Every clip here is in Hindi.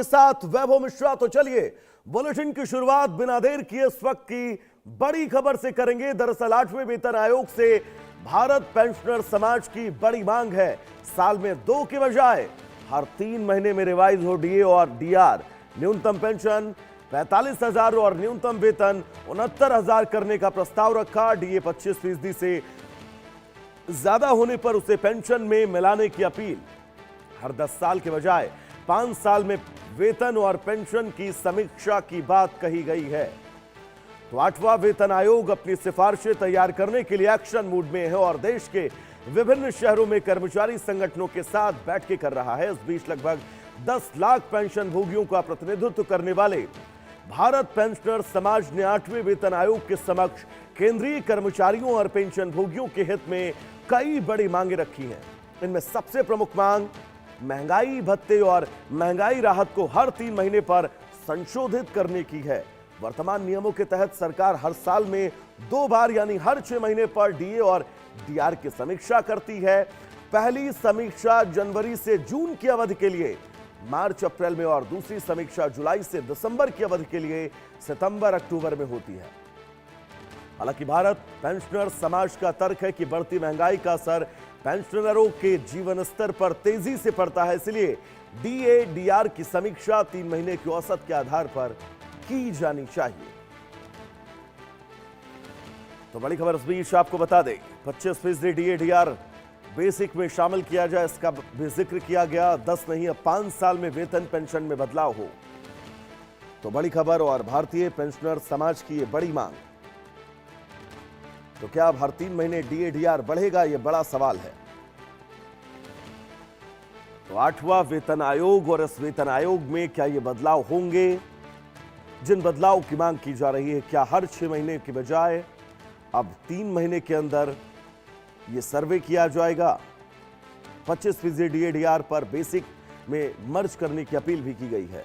के साथ वैभव मिश्रा। तो चलिए बुलेटिन की शुरुआत बिना देर किए इस वक्त की बड़ी खबर से करेंगे। दरअसल 8वें वेतन आयोग से भारत पेंशनर समाज की बड़ी मांग है। साल में 2 के बजाय हर 3 महीने में रिवाइज हो डीए और डीआर। न्यूनतम पेंशन 45,000 और न्यूनतम वेतन 69,000 करने का प्रस्ताव रखा। डीए 25% से ज्यादा होने पर उसे पेंशन में मिलाने की अपील। हर 10 साल के बजाय 5 साल में वेतन और पेंशन की समीक्षा की बात कही गई है। तो 8वां वेतन आयोग अपनी सिफारिशें तैयार करने के लिए एक्शन मूड में है और देश के विभिन्न शहरों में कर्मचारी संगठनों के साथ बैठकें कर रहा है। इस बीच लगभग 10 लाख पेंशन भोगियों का प्रतिनिधित्व करने वाले भारत पेंशनर समाज ने 8वें वेतन आयोग के समक्ष केंद्रीय कर्मचारियों और पेंशन भोगियों के हित में कई बड़ी मांगे रखी हैं। इनमें सबसे प्रमुख मांग महंगाई भत्ते और महंगाई राहत को हर 3 महीने पर संशोधित करने की है। वर्तमान नियमों के तहत सरकार हर साल में 2 बार यानी हर 6 महीने पर डीए और डीआर की समीक्षा करती है। पहली समीक्षा जनवरी से जून की अवधि के लिए मार्च अप्रैल में और दूसरी समीक्षा जुलाई से दिसंबर की अवधि के लिए सितंबर अक्टूबर में होती है। हालांकि भारत पेंशनर समाज का तर्क है कि बढ़ती महंगाई का असर पेंशनरों के जीवन स्तर पर तेजी से पड़ता है, इसलिए डीए डीआर की समीक्षा 3 महीने की औसत के आधार पर की जानी चाहिए। तो बड़ी खबर इस बीच आपको बता दें, 25% डीए डीआर बेसिक में शामिल किया जाए, इसका भी जिक्र किया गया। 10 नहीं अब 5 साल में वेतन पेंशन में बदलाव हो। तो बड़ी खबर और भारतीय पेंशनर समाज की यह बड़ी मांग। तो क्या अब हर 3 महीने डीए डीआर बढ़ेगा, यह बड़ा सवाल है। तो 8वां वेतन आयोग और इस वेतन आयोग में क्या ये बदलाव होंगे? जिन बदलाव की मांग की जा रही है, क्या हर 6 महीने के बजाय अब 3 महीने के अंदर यह सर्वे किया जाएगा? 25% डीए डीआर पर बेसिक में मर्ज करने की अपील भी की गई है।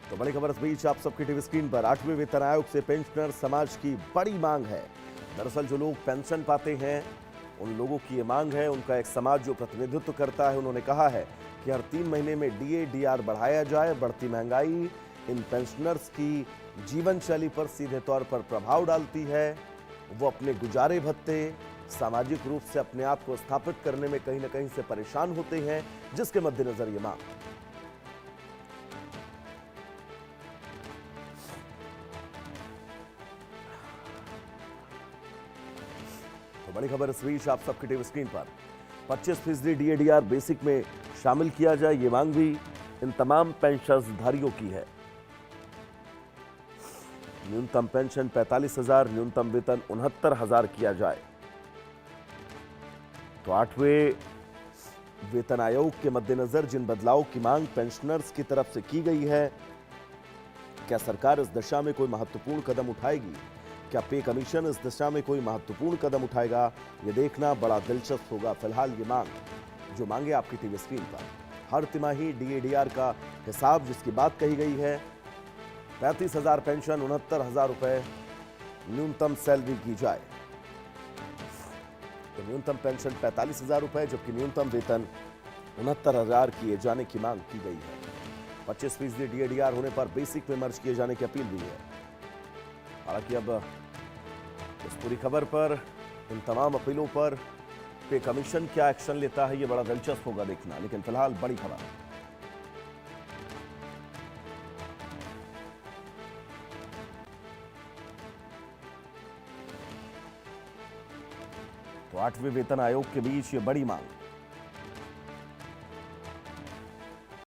तो बड़ी खबर इस बीच आप सबकी टीवी स्क्रीन पर। 8वें वेतन आयोग से पेंशनर समाज की बड़ी मांग है। दरअसल जो लोग पेंशन पाते हैं उन लोगों की ये मांग है। उनका एक समाज जो प्रतिनिधित्व करता है, उन्होंने कहा है कि हर 3 महीने में डीए डीआर बढ़ाया जाए। बढ़ती महंगाई इन पेंशनर्स की जीवन शैली पर सीधे तौर पर प्रभाव डालती है। वो अपने गुजारे भत्ते, सामाजिक रूप से अपने आप को स्थापित करने में कहीं ना कहीं से परेशान होते हैं, जिसके मद्देनजर ये मांग। तो बड़ी खबर इस बीच आप सबकी टीवी स्क्रीन पर। 25% डीए डीआर बेसिक में शामिल किया जाए, ये मांग भी इन तमाम पेंशनधारियों की है। न्यूनतम पेंशन 45,000, न्यूनतम वेतन 69,000 किया जाए। तो 8वें वेतन आयोग के मद्देनजर जिन बदलाव की मांग पेंशनर्स की तरफ से की गई है, क्या सरकार इस दिशा में कोई महत्वपूर्ण कदम उठाएगी? क्या पे कमीशन इस दिशा में कोई महत्वपूर्ण कदम उठाएगा? यह देखना बड़ा दिलचस्प होगा। फिलहाल ये मांग जो मांगे आपकी टीवी स्क्रीन पर, हर तिमाही डीए डीआर का हिसाब जिसकी बात कही गई है, 35,000 पेंशन 69,000 रुपए न्यूनतम सैलरी की जाए। तो न्यूनतम पेंशन 45,000 रुपए जबकि न्यूनतम वेतन 69,000 किए जाने की मांग की गई है। 25% डीए डीआर होने पर बेसिक में मर्ज किए जाने की अपील भी है। हालांकि अब इस पूरी खबर पर, इन तमाम अपीलों पर पे कमीशन क्या एक्शन लेता है, यह बड़ा दिलचस्प होगा देखना। लेकिन फिलहाल बड़ी खबर। तो 8वें वेतन आयोग के बीच ये बड़ी मांग।